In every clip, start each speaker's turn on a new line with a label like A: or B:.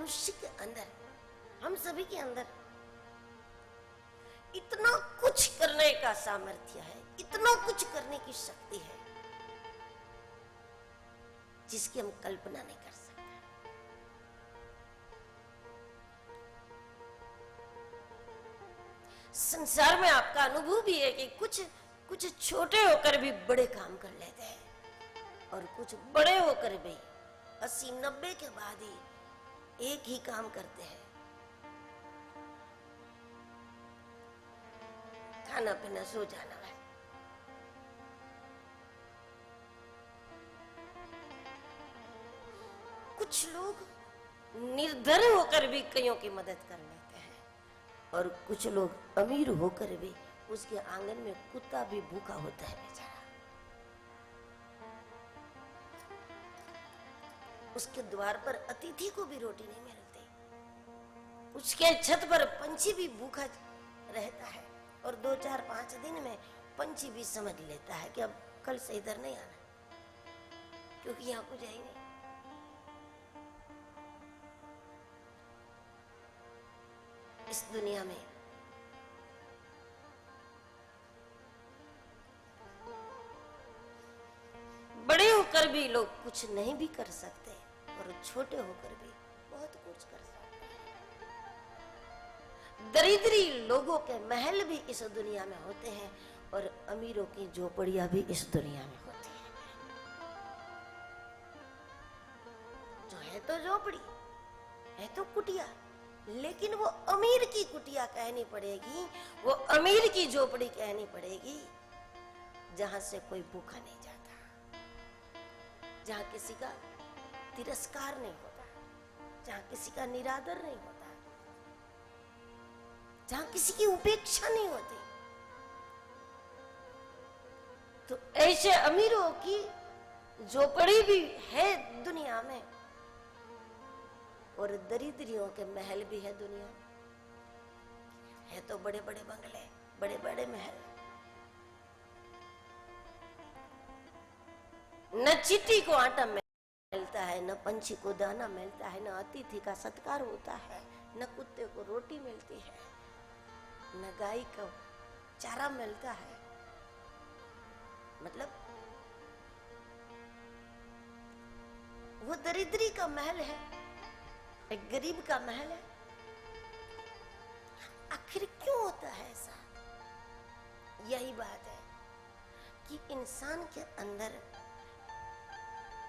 A: मनुष्य के अंदर, हम सभी के अंदर इतना कुछ करने का सामर्थ्य है, इतना कुछ करने की शक्ति है जिसकी हम कल्पना नहीं कर सकते। संसार में आपका अनुभव भी है कि कुछ छोटे होकर भी बड़े काम कर लेते हैं और कुछ बड़े होकर भी 80-90 के बाद ही एक ही काम करते हैं, खाना पीना सो जाना है। कुछ लोग निर्धन होकर भी कईयों की मदद कर लेते हैं और कुछ लोग अमीर होकर भी उसके आंगन में कुत्ता भी भूखा होता है बेचारा, उसके द्वार पर अतिथि को भी रोटी नहीं मिलती, उसके छत पर पंछी भी भूखा रहता है और 2-4-5 दिन में पंछी भी समझ लेता है कि अब कल से इधर नहीं आना क्योंकि यहां कुछ है ही नहीं। इस दुनिया में बड़े होकर भी लोग कुछ नहीं भी कर सकते और छोटे होकर भी बहुत कुछ कर सकते हैं। दरिद्री लोगों के महल भी इस दुनिया में होते हैं और अमीरों की झोपड़ियां भी इस दुनिया में होती हैं। जो है तो झोपड़ी, है तो कुटिया, लेकिन वो अमीर की कुटिया कहनी पड़ेगी, वो अमीर की झोपड़ी कहनी पड़ेगी जहां से कोई भूखा नहीं जाता, जहां किसी का तिरस्कार नहीं होता, जहां किसी का निरादर नहीं होता, जहां किसी की उपेक्षा नहीं होती। तो ऐसे अमीरों की झोपड़ी भी है दुनिया में और दरिद्रियों के महल भी है दुनिया में। है तो बड़े बड़े बंगले, बड़े बड़े महल, न चींटी को आटा मिलता है, न पंछी को दाना मिलता है, न अतिथि का सत्कार होता है, न कुत्ते को रोटी मिलती है, न गाय को चारा मिलता है। मतलब वो दरिद्री का महल है, एक गरीब का महल है। आखिर क्यों होता है ऐसा? यही बात है कि इंसान के अंदर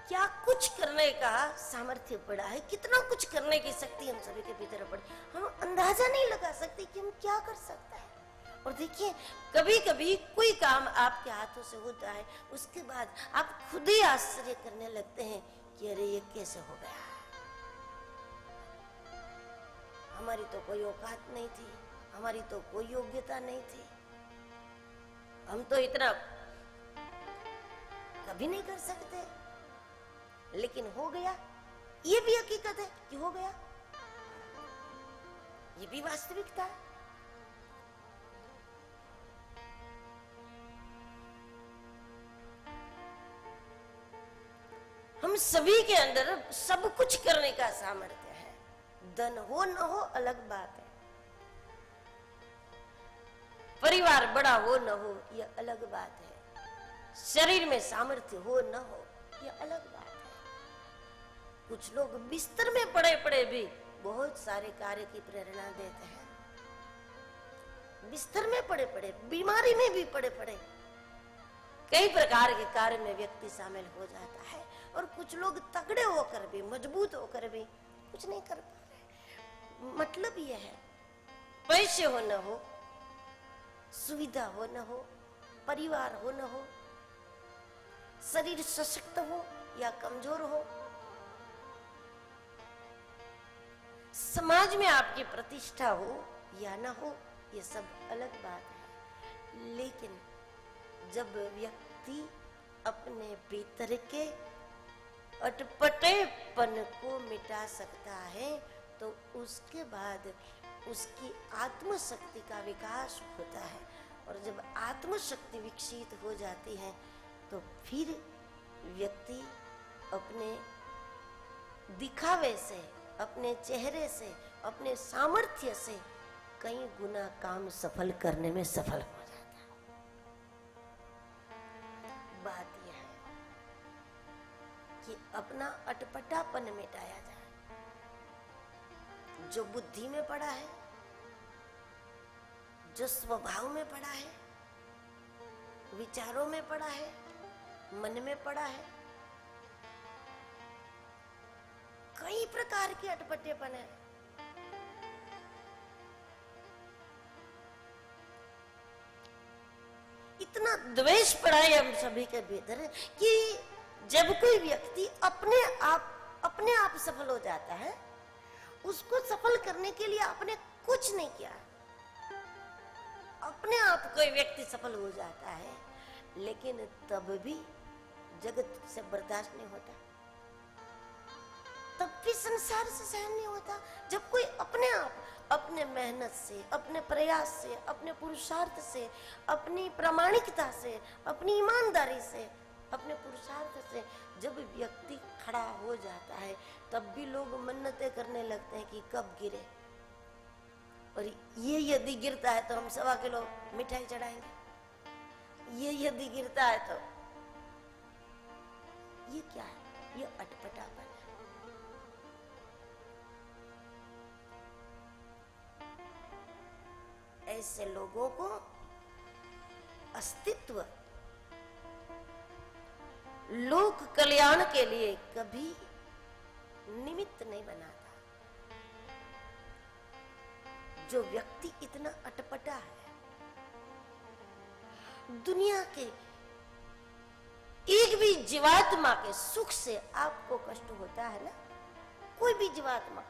A: क्या कुछ करने का सामर्थ्य पड़ा है, कितना कुछ करने की शक्ति हम सभी के भीतर पड़ी, हम अंदाजा नहीं लगा सकते कि हम क्या कर सकते हैं। और देखिए, कभी कभी कोई काम आपके हाथों से होता है, उसके बाद आप खुद ही आश्चर्य करने लगते हैं कि अरे ये कैसे हो गया, हमारी तो कोई औकात नहीं थी, हमारी तो कोई योग्यता नहीं थी, हम तो इतना कभी नहीं कर सकते, लेकिन हो गया। ये भी हकीकत है कि हो गया, ये भी वास्तविकता है। हम सभी के अंदर सब कुछ करने का सामर्थ्य है। धन हो न हो अलग बात है, परिवार बड़ा हो न हो यह अलग बात है, शरीर में सामर्थ्य हो न हो यह अलग बात है। कुछ लोग बिस्तर में पड़े पड़े भी बहुत सारे कार्य की प्रेरणा देते हैं, बिस्तर में पड़े पड़े, बीमारी में भी पड़े पड़े कई प्रकार के कार्य में व्यक्ति शामिल हो जाता है। और कुछ लोग तगड़े होकर भी, मजबूत होकर भी कुछ नहीं कर पा रहे। मतलब यह है, पैसे हो न हो, सुविधा हो न हो, परिवार हो न हो, शरीर सशक्त हो या कमजोर हो, समाज में आपकी प्रतिष्ठा हो या न हो, ये सब अलग बात है। लेकिन जब व्यक्ति अपने भीतर के अटपटेपन को मिटा सकता है तो उसके बाद उसकी आत्मशक्ति का विकास होता है। और जब आत्मशक्ति विकसित हो जाती है तो फिर व्यक्ति अपने दिखावे से अपने चेहरे से, अपने सामर्थ्य से कई गुना काम सफल करने में सफल हो जाता है। बात यह है कि अपना अटपटापन मिटाया जाए। जो बुद्धि में पड़ा है, जो स्वभाव में पड़ा है, विचारों में पड़ा है, मन में पड़ा है, कई प्रकार के अटपटेपन है। इतना द्वेष पड़ा है हम सभी के भीतर कि जब कोई व्यक्ति अपने आप सफल हो जाता है, उसको सफल करने के लिए आपने कुछ नहीं किया, अपने आप कोई व्यक्ति सफल हो जाता है, लेकिन तब भी जगत से बर्दाश्त नहीं होता, तब भी संसार से सहन नहीं होता। जब कोई अपने आप, अपने मेहनत से, अपने प्रयास से, अपने पुरुषार्थ से, अपनी प्रामाणिकता से, अपनी ईमानदारी से, अपने पुरुषार्थ से जब व्यक्ति खड़ा हो जाता है, तब भी लोग मन्नतें करने लगते हैं कि कब गिरे। और ये यदि गिरता है तो हम 1.25 किलो मिठाई चढ़ाएंगे, ये यदि गिरता है तो ये क्या है? ये अटपटापन है। ऐसे लोगों को अस्तित्व लोक कल्याण के लिए कभी निमित्त नहीं बनाता। जो व्यक्ति इतना अटपटा है, दुनिया के एक भी जीवात्मा के सुख से आपको कष्ट होता है ना, कोई भी जीवात्मा,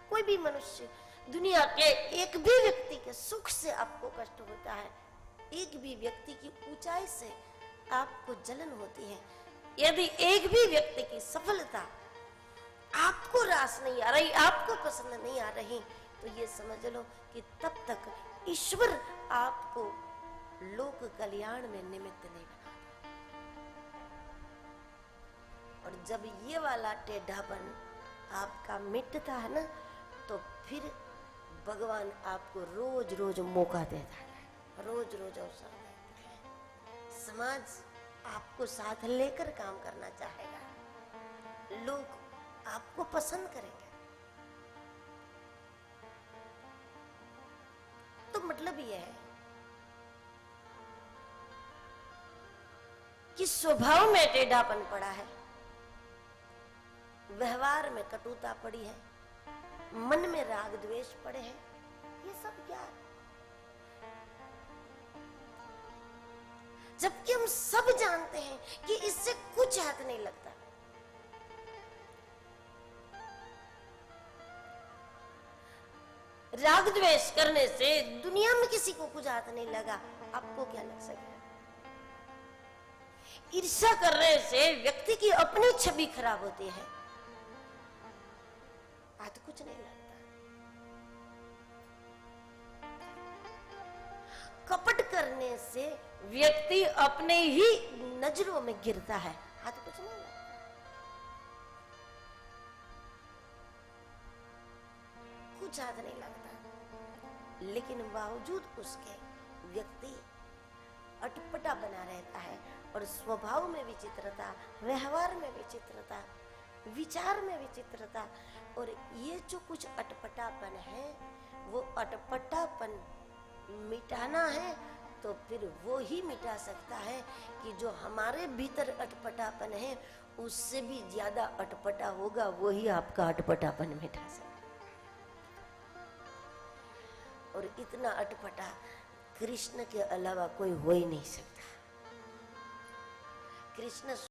A: कोई भी मनुष्य, दुनिया के एक भी व्यक्ति के सुख से आपको कष्ट होता है, एक भी व्यक्ति की ऊंचाई से आपको जलन होती है, यदि एक भी व्यक्ति की सफलता आपको रास नहीं आ रही, आपको पसंद नहीं आ रही, तो ये समझ लो कि तब तक ईश्वर आपको लोक कल्याण में निमित्त नहीं बना। और जब ये वाला टेढ़ापन आपका मिटता है ना, तो फिर भगवान आपको रोज रोज मौका देता है, रोज रोज अवसर देता है। समाज आपको साथ लेकर काम करना चाहेगा, लोग आपको पसंद करेंगे। तो मतलब यह है कि स्वभाव में टेढ़ापन पड़ा है, व्यवहार में कटुता पड़ी है, मन में राग द्वेष पड़े हैं, ये सब क्या है? जबकि हम सब जानते हैं कि इससे कुछ हाथ नहीं लगता। राग द्वेष करने से दुनिया में किसी को कुछ हाथ नहीं लगा, आपको क्या लग सकता है? ईर्ष्या करने से व्यक्ति की अपनी छवि खराब होती है, हाथ कुछ नहीं लगता। कपट करने से व्यक्ति अपने ही नजरों में गिरता है, हाथ कुछ नहीं लगता। कुछ हाथ नहीं लगता, लेकिन बावजूद उसके व्यक्ति अटपटा बना रहता है और स्वभाव में विचित्रता, व्यवहार में विचित्रता, विचार में विचित्रता। और ये जो कुछ अटपटापन है, वो अटपटापन मिटाना है तो फिर वो ही मिटा सकता है कि जो हमारे भीतर अटपटापन है उससे भी ज्यादा अटपटा होगा, वो ही आपका अटपटापन मिटा सकता है। और इतना अटपटा कृष्ण के अलावा कोई हो ही नहीं सकता। कृष्ण